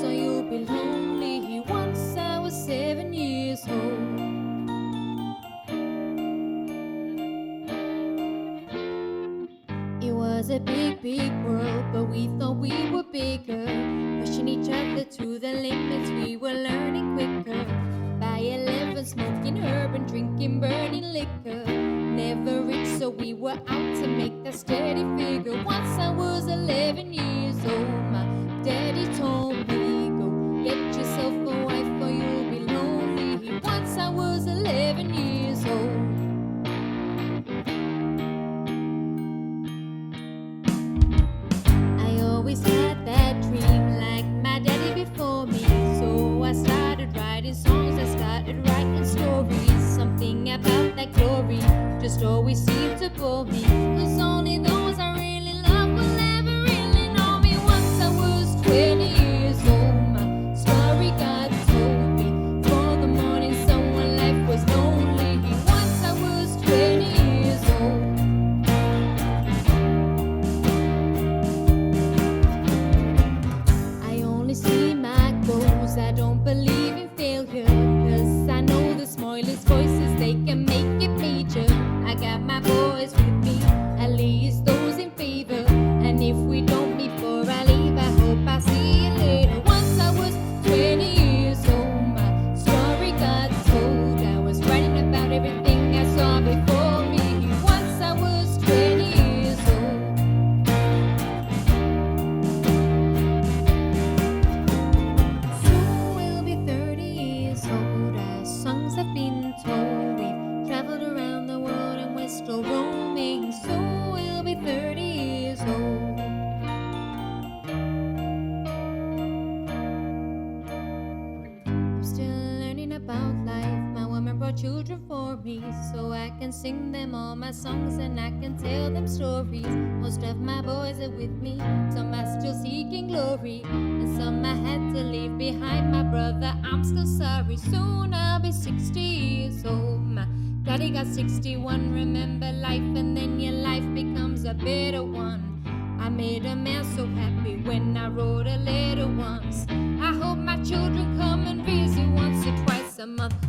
so you'll be lonely. Once I was 7 years old. It was a big, big world, but we thought we were bigger. Pushing each other to the limits, we were learning quicker. By 11, smoking herb and drinking burning liquor. Never rich, so we were out to make that steady figure. Once I was 11 years old, my daddy told me, go get yourself a wife or you'll be lonely. Once I was 11 years old. I always had that dream like my daddy before me. So I started writing songs, I started writing stories. Something about that glory just always seemed to bore me. 'Cause only those I really love will ever really know me. Once I was 20 years old, my story got told me. For the morning someone life was lonely. Once I was 20 years old. I only see my goals, I don't believe in failure. 'Cause I know the smallest voices, they can make it major. I got my boys with me, at least those in favor. And if we don't meet before I leave, I hope I see you later. Once I was 20 years old, my story got told. I was writing about everything I saw before me. Once I was 20 years old. Soon we'll be 30 years old. Our songs have been told. We've traveled around the world and we're still roaming. Soon we'll be 30 years old. I'm still learning about life. My woman brought children for me, so I can sing them all my songs and I can tell them stories. Most of my boys are with me, some are still seeking glory, and some I had to leave behind. My brother, I'm still sorry. Soon I'll be 60 years old. My daddy got 61. Remember life and then your life becomes a better one. I made a man so happy when I wrote a letter once. I hope my children come and visit once or twice a month.